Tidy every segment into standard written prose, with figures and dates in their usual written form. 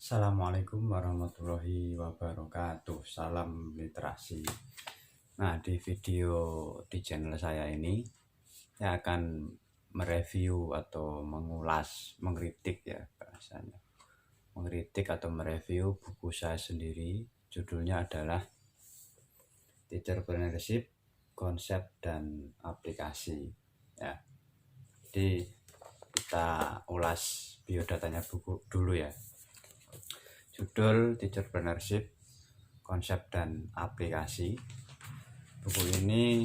Assalamualaikum warahmatullahi wabarakatuh. Salam literasi. Nah, di video di channel saya ini saya akan mereview atau mengulas, mengkritik ya bahasanya. Mengkritik atau mereview buku saya sendiri. Judulnya adalah Teacherpreneurship, Konsep dan Aplikasi. Ya. Jadi kita ulas biodatanya buku dulu ya. Judul Teacherpreneurship, Konsep dan Aplikasi. Buku ini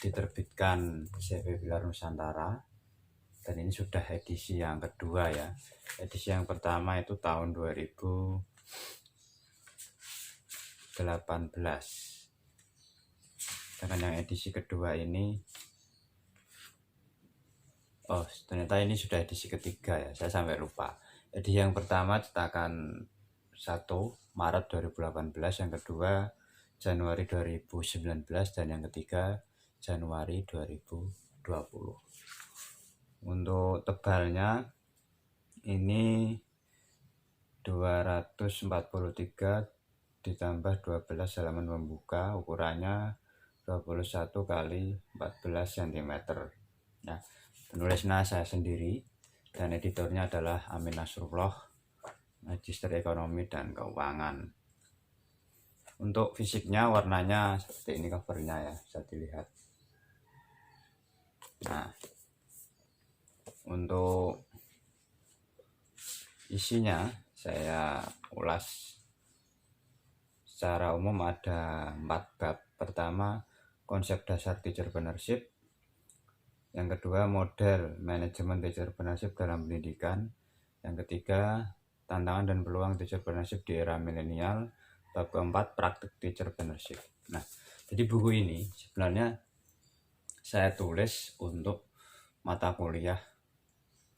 diterbitkan CV Pilar Nusantara dan ini sudah edisi yang kedua ya. Edisi yang pertama itu tahun 2018. Sedangkan yang edisi kedua ini ternyata ini sudah edisi ketiga ya. Saya sampai lupa. Edisi yang pertama cetakan 1 Maret 2018, yang kedua Januari 2019, dan yang ketiga Januari 2020. Untuk tebalnya ini 243 ditambah 12 halaman pembuka, ukurannya 21 kali 14 cm. Nah, penulisnya saya sendiri dan editornya adalah Amin Nasrullah, Magister Ekonomi dan Keuangan. Untuk fisiknya warnanya seperti ini covernya ya, bisa dilihat. Nah, untuk isinya saya ulas secara umum ada 4 bab. Pertama, konsep dasar teacherpreneurship. Yang kedua, model manajemen teacherpreneurship dalam pendidikan. Yang ketiga, tantangan dan peluang teacherpreneurship di era milenial. Bab keempat, praktik teacherpreneurship. Nah, jadi buku ini sebenarnya saya tulis untuk mata kuliah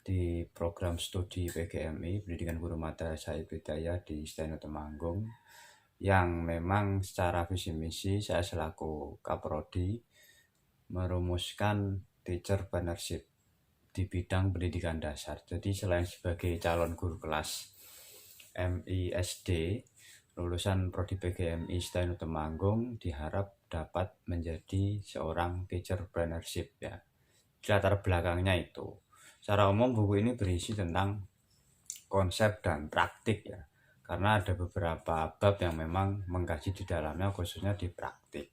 di program studi PGMI, Pendidikan Guru Madrasah Ibtidaiyah di Steno Temanggung, yang memang secara visi misi saya selaku Kaprodi merumuskan teacherpreneurship di bidang pendidikan dasar. Jadi selain sebagai calon guru kelas MISD, lulusan Prodi PGMI Steno Temanggung diharap dapat menjadi seorang teacherpreneurship ya. Latar belakangnya itu. Secara umum buku ini berisi tentang konsep dan praktik ya. Karena ada beberapa bab yang memang mengkaji di dalamnya, khususnya di praktik.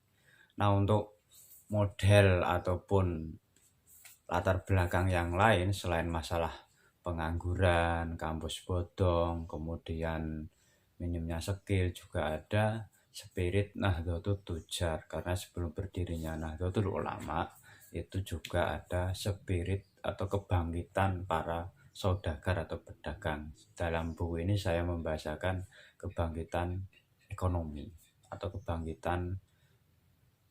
Nah, untuk model ataupun latar belakang yang lain selain masalah pengangguran, kampus bodong, kemudian minimnya skill, juga ada spirit Nahdlatul Tujar. Karena sebelum berdirinya Nahdlatul Ulama itu juga ada spirit atau kebangkitan para saudagar atau pedagang. Dalam buku ini saya membahasakan kebangkitan ekonomi atau kebangkitan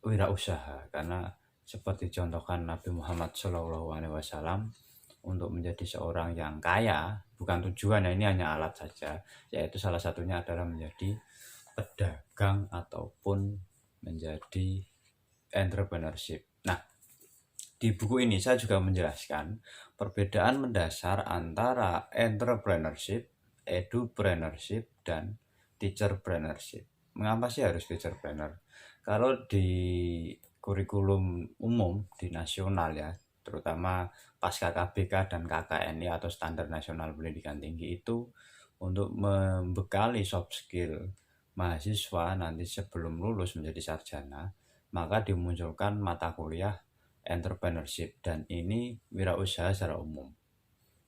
wirausaha, karena seperti contohkan Nabi Muhammad SAW, untuk menjadi seorang yang kaya bukan tujuan ya, ini hanya alat saja, yaitu salah satunya adalah menjadi pedagang ataupun menjadi entrepreneurship. Nah, di buku ini saya juga menjelaskan perbedaan mendasar antara entrepreneurship, edupreneurship, dan teacherpreneurship. Mengapa sih harus teacherpreneur? Kalau di kurikulum umum di nasional ya, terutama pasca KBK dan KKNI atau Standar Nasional Pendidikan Tinggi, itu untuk membekali soft skill mahasiswa nanti sebelum lulus menjadi sarjana, maka dimunculkan mata kuliah entrepreneurship, dan ini wirausaha secara umum.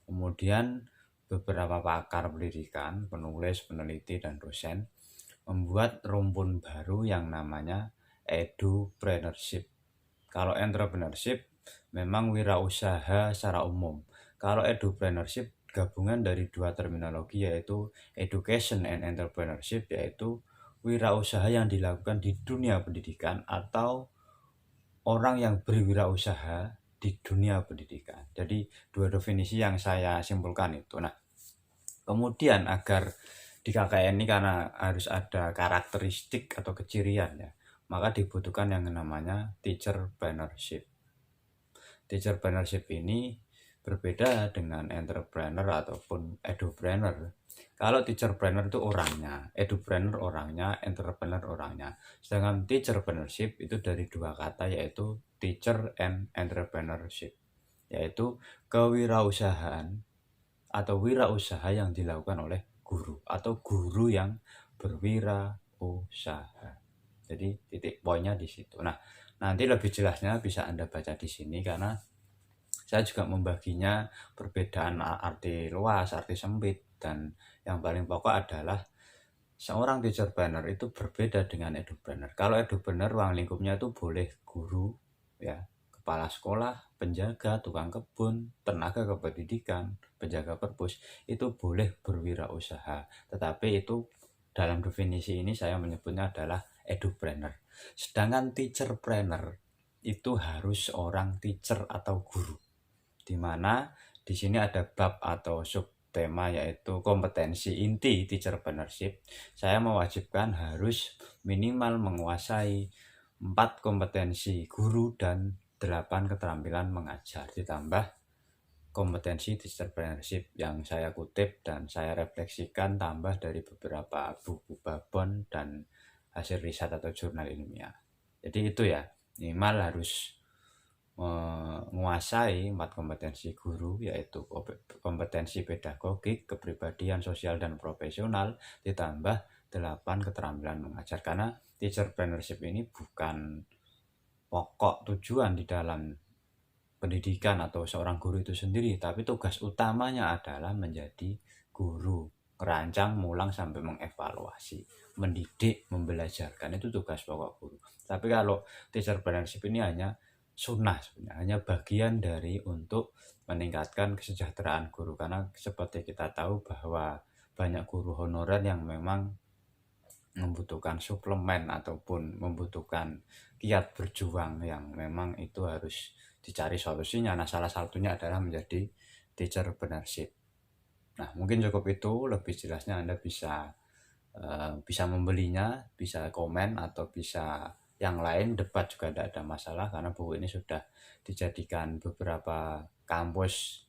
Kemudian beberapa pakar pendidikan, penulis, peneliti, dan dosen membuat rumpun baru yang namanya edupreneurship. Kalau entrepreneurship memang wirausaha secara umum. Kalau edupreneurship gabungan dari dua terminologi, yaitu education and entrepreneurship, yaitu wirausaha yang dilakukan di dunia pendidikan atau orang yang berwirausaha di dunia pendidikan. Jadi dua definisi yang saya simpulkan itu. Nah, kemudian agar di KKN ini karena harus ada karakteristik atau kecirian ya, maka dibutuhkan yang namanya teacherpreneurship. Teacherpreneurship ini berbeda dengan entrepreneur ataupun edupreneur. Kalau teacherpreneur itu orangnya, edupreneur orangnya, entrepreneur orangnya. Sedangkan teacherpreneurship itu dari dua kata, yaitu teacher and entrepreneurship, yaitu kewirausahaan atau wirausaha yang dilakukan oleh guru atau guru yang berwirausaha. Jadi titik poinnya di situ. Nah, nanti lebih jelasnya bisa Anda baca di sini, karena saya juga membaginya perbedaan arti luas, arti sempit, dan yang paling pokok adalah seorang teacherpreneur itu berbeda dengan edupreneur. Kalau edupreneur ruang lingkupnya itu boleh guru, ya, kepala sekolah, penjaga, tukang kebun, tenaga kependidikan, penjaga perpus, itu boleh berwirausaha. Tetapi itu dalam definisi ini saya menyebutnya adalah edupreneur. Sedangkan teacherpreneur itu harus seorang teacher atau guru, di mana di sini ada bab atau subtema yaitu kompetensi inti teacherpreneurship. Saya mewajibkan harus minimal menguasai 4 kompetensi guru dan 8 keterampilan mengajar, ditambah kompetensi teacherpreneurship yang saya kutip dan saya refleksikan tambah dari beberapa buku babon dan hasil riset atau jurnal ilmiah. Jadi itu ya, minimal harus menguasai 4 kompetensi guru, yaitu kompetensi pedagogik, kepribadian, sosial, dan profesional, ditambah 8 keterampilan mengajar. Karena teacherpreneurship ini bukan pokok tujuan di dalam pendidikan atau seorang guru itu sendiri, tapi tugas utamanya adalah menjadi guru, merancang, mulang, sampai mengevaluasi, mendidik, membelajarkan, itu tugas pokok guru. Tapi kalau teacherpreneurship ini hanya sunnah sebenarnya, hanya bagian dari untuk meningkatkan kesejahteraan guru, karena seperti kita tahu bahwa banyak guru honorer yang memang membutuhkan suplemen ataupun membutuhkan kiat berjuang yang memang itu harus dicari solusinya. Nah, salah satunya adalah menjadi teacherpreneurship. Nah, mungkin cukup itu. Lebih jelasnya Anda bisa membelinya, bisa komen, atau bisa yang lain debat juga tidak ada masalah, karena buku ini sudah dijadikan beberapa kampus,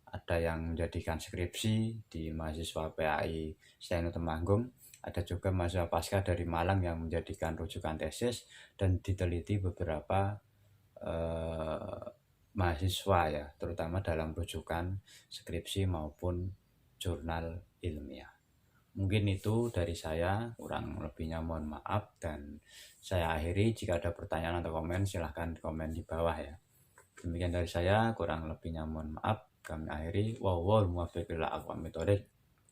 ada yang menjadikan skripsi di mahasiswa PAI Steno Temanggung, ada juga mahasiswa pasca dari Malang yang menjadikan rujukan tesis, dan diteliti beberapa mahasiswa ya, terutama dalam rujukan skripsi maupun jurnal ilmiah. Mungkin itu dari saya, kurang lebihnya mohon maaf, dan saya akhiri. Jika ada pertanyaan atau komen silahkan komen di bawah ya. Demikian dari saya, kurang lebihnya mohon maaf. Kami akhiri.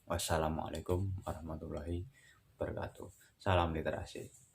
Wassalamualaikum warahmatullahi wabarakatuh. Salam literasi.